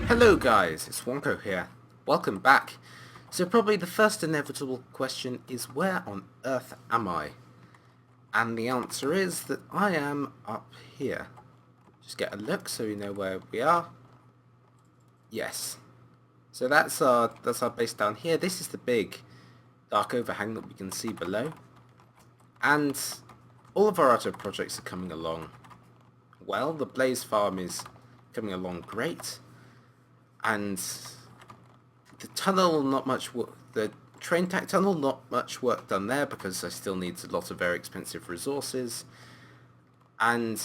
Hello guys, it's Wonko here. Welcome back. So probably the first inevitable question is, where on earth am I? And the answer is that I am up here. Just get a look so you know where we are. Yes. So that's our base down here. This is the big dark overhang that we can see below. And all of our other projects are coming along well. The Blaze Farm is coming along great. And the tunnel, not much work. The train track tunnel, not much work done there because I still need a lot of very expensive resources. And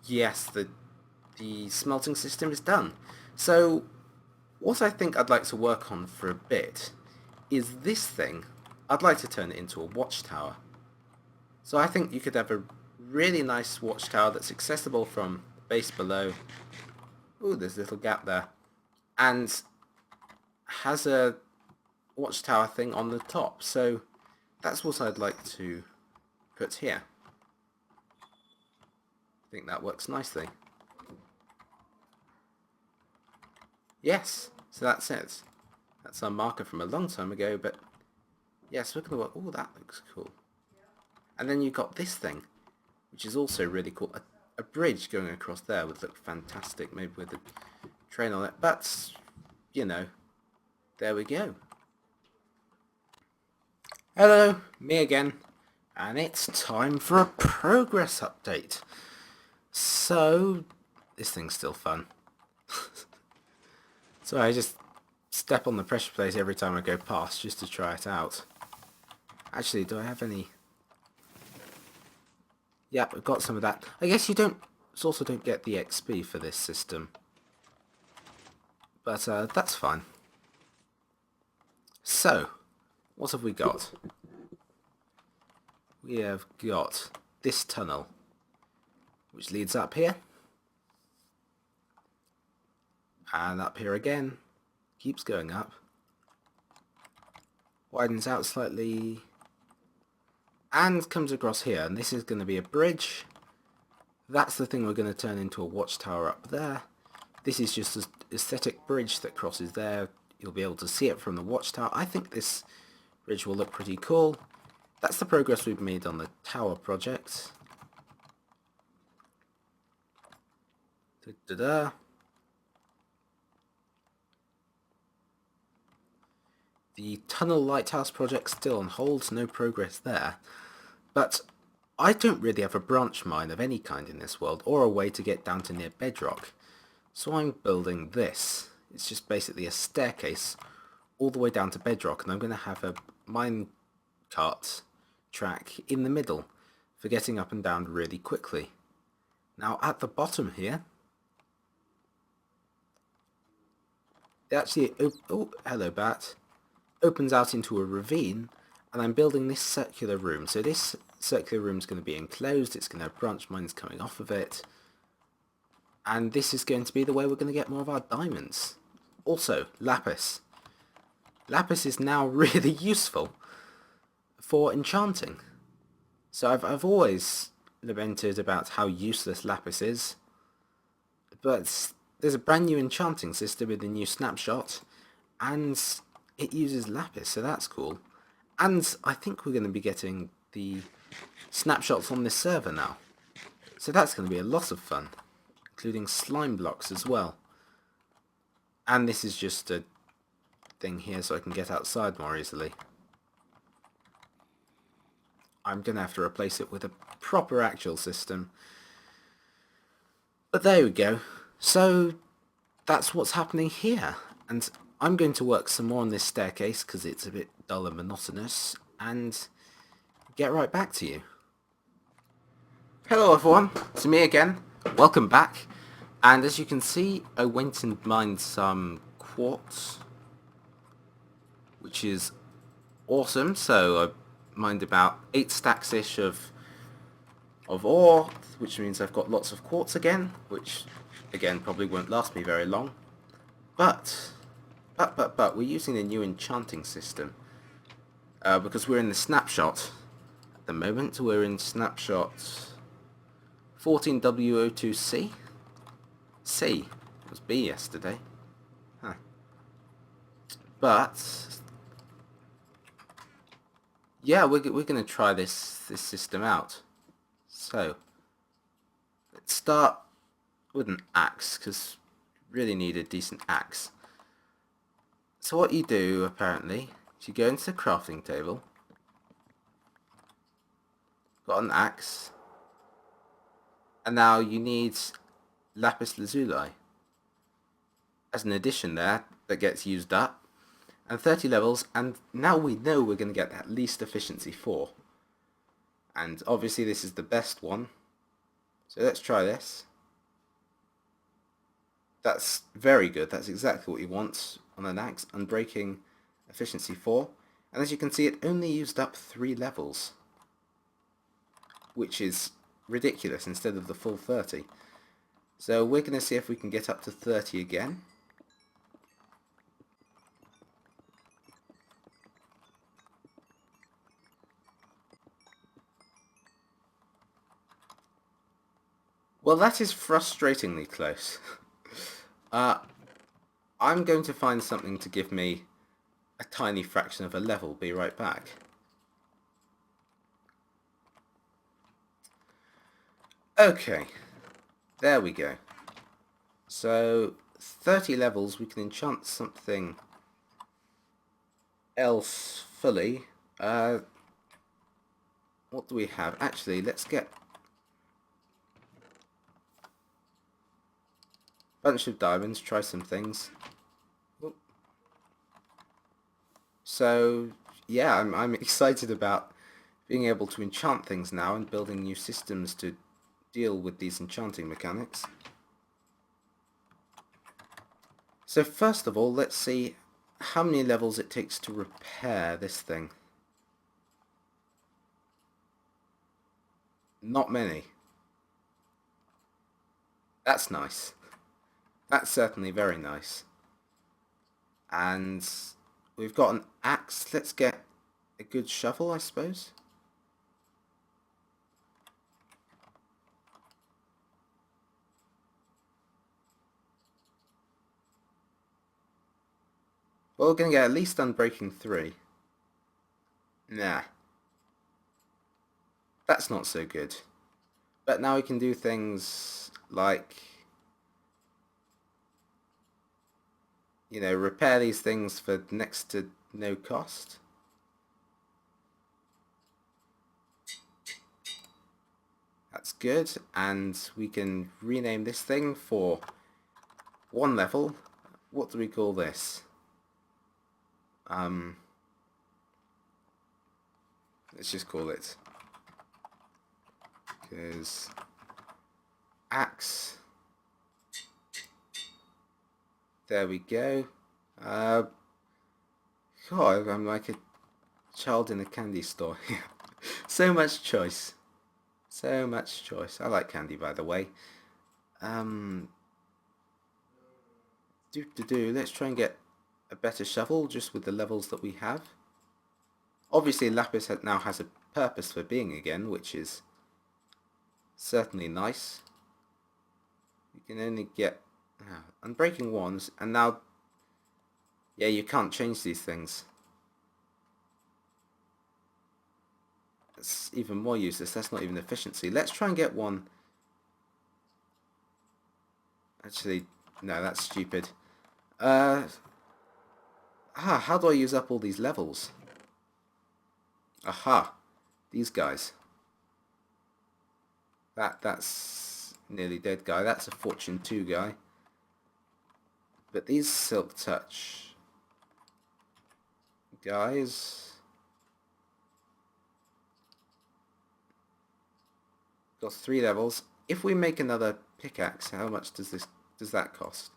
yes, the smelting system is done. So what I think I'd like to work on for a bit is this thing. I'd like to turn it into a watchtower. So I think you could have a really nice watchtower that's accessible from the base below. Ooh, there's a little gap there. And has a watchtower thing on the top. So that's what I'd like to put here. I think that works nicely. Yes, so that's it. That's our marker from a long time ago, but yes, we're going to work. Oh, that looks cool. And then you've got this thing, which is also really cool. A bridge going across there would look fantastic, maybe with a train on it, but, you know, there we go. Hello, me again, and it's time for a progress update. So, this thing's still fun. So I just step on the pressure plate every time I go past just to try it out. Actually, do I have any... Yep, I've got some of that. I guess you also don't get the XP for this system. But that's fine. So, what have we got? We have got this tunnel, which leads up here. And up here again. Keeps going up. Widens out slightly. And comes across here, and this is going to be a bridge. That's the thing we're going to turn into a watchtower up there. This is just an aesthetic bridge that crosses there. You'll be able to see it from the watchtower. I think this bridge will look pretty cool. That's the progress we've made on the tower project. Da-da-da. The tunnel lighthouse project still on hold, no progress there. But I don't really have a branch mine of any kind in this world, or a way to get down to near bedrock. So I'm building this. It's just basically a staircase all the way down to bedrock, and I'm going to have a mine cart track in the middle for getting up and down really quickly. Now at the bottom here, it actually, oh hello bat, opens out into a ravine, and I'm building this circular room. So this circular room is going to be enclosed, it's going to have branch mines coming off of it, and this is going to be the way we're going to get more of our diamonds. Also, lapis. Lapis is now really useful for enchanting. So I've always lamented about how useless lapis is, but there's a brand new enchanting system with a new snapshot, and it uses lapis, so that's cool. And I think we're going to be getting the snapshots on this server now. So that's going to be a lot of fun, including slime blocks as well. And this is just a thing here so I can get outside more easily. I'm going to have to replace it with a proper actual system. But there we go. So that's what's happening here. And I'm going to work some more on this staircase because it's a bit dull and monotonous, and get right back to you. Hello everyone, it's me again. Welcome back. And as you can see, I went and mined some quartz, which is awesome. So I mined about 8 stacks-ish of ore, which means I've got lots of quartz again, which again probably won't last me very long. But we're using a new enchanting system because we're in the snapshot at the moment. We're in snapshot 14W02C. was B yesterday. Huh. But yeah, we're going to try this system out. So let's start with an axe, because we really need a decent axe. So what you do apparently is you go into the crafting table, got an axe, and now you need lapis lazuli as an addition there that gets used up, and 30 levels, and now we know we're going to get at least efficiency 4, and obviously this is the best one, so let's try this. That's very good. That's exactly what you want on an axe. Unbreaking efficiency 4, and as you can see it only used up 3 levels, which is ridiculous, instead of the full 30. So we're going to see if we can get up to 30 again. Well, that is frustratingly close. I'm going to find something to give me a tiny fraction of a level. Be right back. Okay, there we go. So 30 levels, we can enchant something else fully. What do we have? Actually, let's get a bunch of diamonds, try some things. So yeah, I'm excited about being able to enchant things now and building new systems to deal with these enchanting mechanics. So first of all, let's see how many levels it takes to repair this thing. Not many. That's nice. That's certainly very nice. And we've got an axe. Let's get a good shovel, I suppose. Well, we're going to get at least Unbreaking 3. Nah. That's not so good. But now we can do things like, you know, repair these things for next to no cost. That's good, and we can rename this thing for 1 level. What do we call this? Let's just call it, because axe. There we go. God, I'm like a child in a candy store. So much choice. So much choice. I like candy, by the way. Let's try and get a better shovel just with the levels that we have. Obviously, lapis now has a purpose for being again, which is certainly nice. You can only get Unbreaking 1s, and now, yeah, you can't change these things. It's even more useless. That's not even efficiency. Let's try and get one. Actually, no, that's stupid. How do I use up all these levels? Aha, these guys. That's nearly dead guy. That's a Fortune 2 guy. But these Silk Touch guys got 3 levels. If we make another pickaxe, how much does that cost?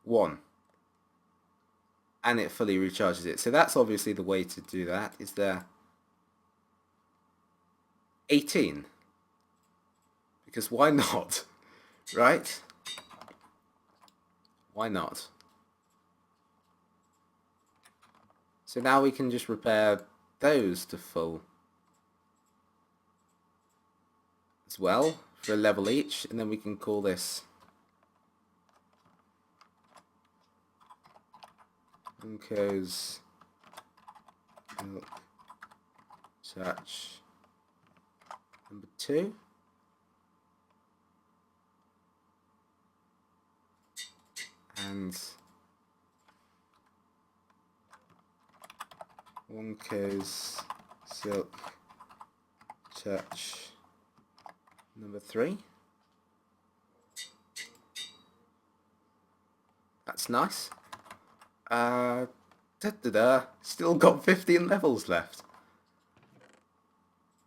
One. And it fully recharges it. So that's obviously the way to do that. Is there 18? Because why not? Right? Why not? So now we can just repair those to full as well for a level each, and then we can call this Wonko's milk touch number 2. And Wonko's silk touch number 3. That's nice. Still got 15 levels left.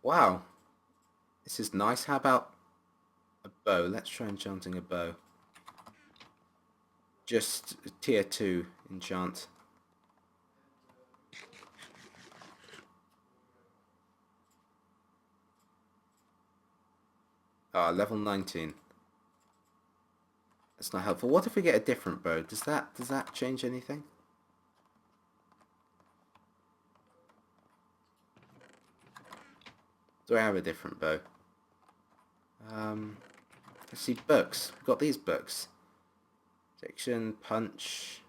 Wow. This is nice. How about a bow? Let's try enchanting a bow. Just tier 2 enchant. Level 19. That's not helpful. What if we get a different bow? Does that change anything? Do I have a different bow? Let's see, books. We've got these books. Diction, punch,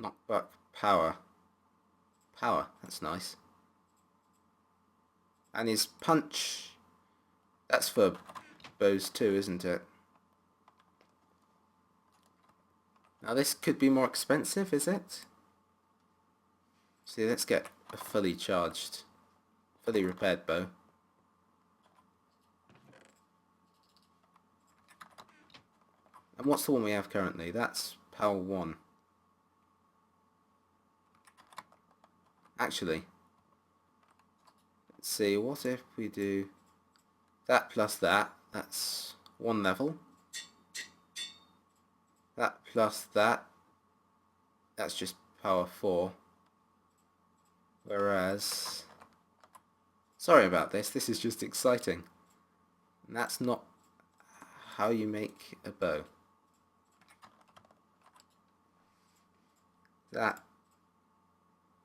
knockback, power. Power, that's nice. And his punch, that's for bows too, isn't it? Now this could be more expensive, is it? See, let's get a fully charged, fully repaired bow. And what's the one we have currently? That's power 1. Actually, let's see, what if we do that plus that? That's 1 level. That plus that, that's just power 4. Whereas, sorry about this, this is just exciting. And that's not how you make a bow. That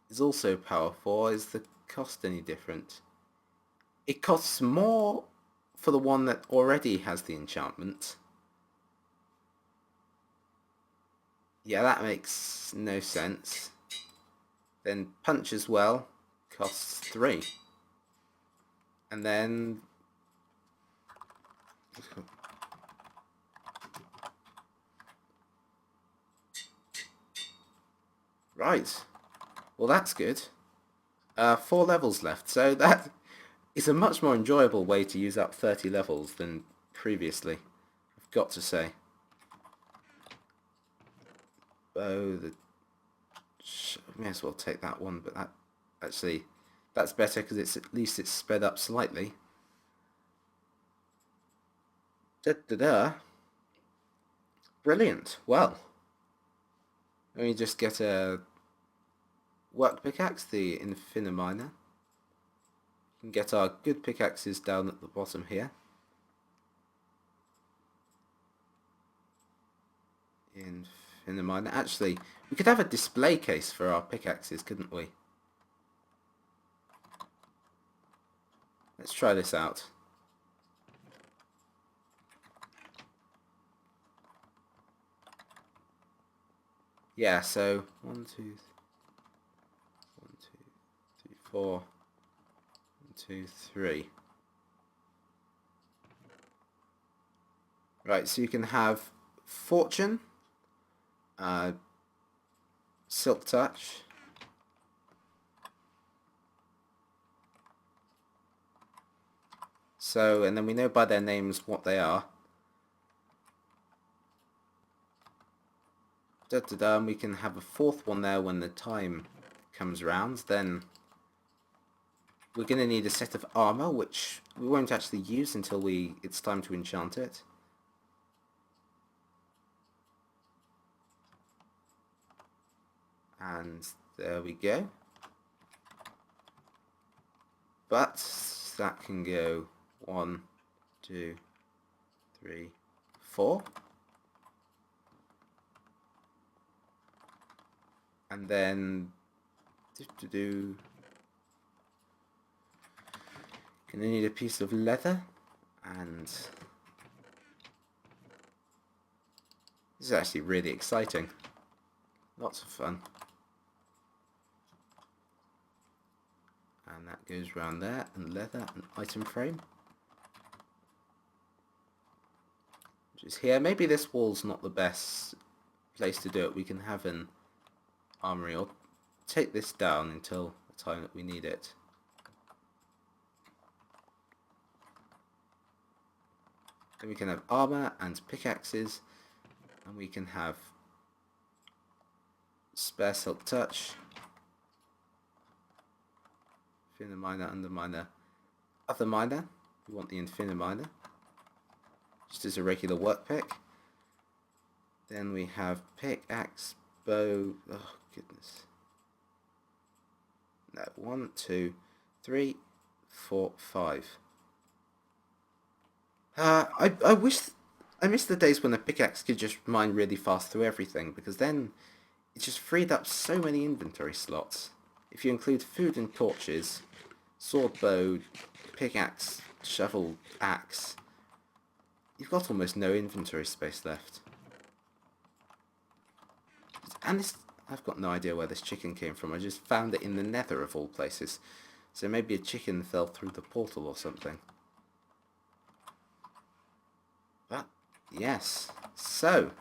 is also power 4. Is the cost any different? It costs more for the one that already has the enchantment. Yeah, that makes no sense. Then punch as well costs 3. And then right. Well, that's good. 4 levels left, so that is a much more enjoyable way to use up 30 levels than previously, I've got to say. Oh, may as well take that one, but that actually, that's better because it's at least it's sped up slightly. Brilliant. Well, let me just get a work pickaxe, the Infiniminer. We can get our good pickaxes down at the bottom here. Infiniminer. Actually, we could have a display case for our pickaxes, couldn't we? Let's try this out. Yeah, so 1, 2, 3, 4, 1, 2, 3. Right, so you can have fortune, silk touch, so, and then we know by their names what they are. And we can have a 4th one there when the time comes around. Then we're going to need a set of armour, which we won't actually use until it's time to enchant it. And there we go. But that can go 1, 2, 3, 4. And then Gonna need a piece of leather, and this is actually really exciting. Lots of fun. And that goes around there, and leather, and item frame. Which is here. Maybe this wall's not the best place to do it. We can have an armory, or take this down until the time that we need it. Then we can have armour and pickaxes, and we can have spare silk touch, Infiniminer, Underminer, Other Miner. We want the Infiniminer, just as a regular work pick. Then we have pickaxe, bow. Oh goodness! No, 1, 2, 3, 4, 5. I wish I miss the days when a pickaxe could just mine really fast through everything, because then it just freed up so many inventory slots. If you include food and torches, sword, bow, pickaxe, shovel, axe, you've got almost no inventory space left. And this, I've got no idea where this chicken came from. I just found it in the nether of all places. So maybe a chicken fell through the portal or something. But, yes. So,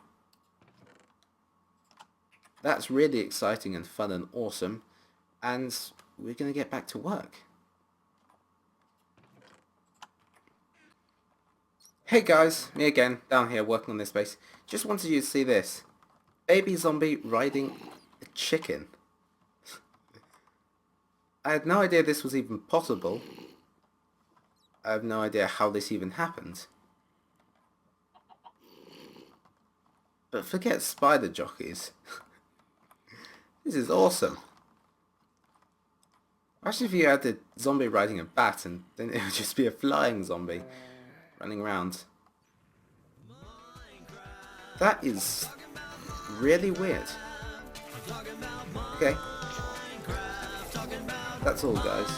that's really exciting and fun and awesome. And we're going to get back to work. Hey guys, me again, down here working on this base. Just wanted you to see this. Baby zombie riding a chicken. I had no idea this was even possible. I have no idea how this even happened. But forget spider jockeys. This is awesome. Actually, if you had the zombie riding a bat, and then it would just be a flying zombie running around. That is really weird. Okay. That's all, guys.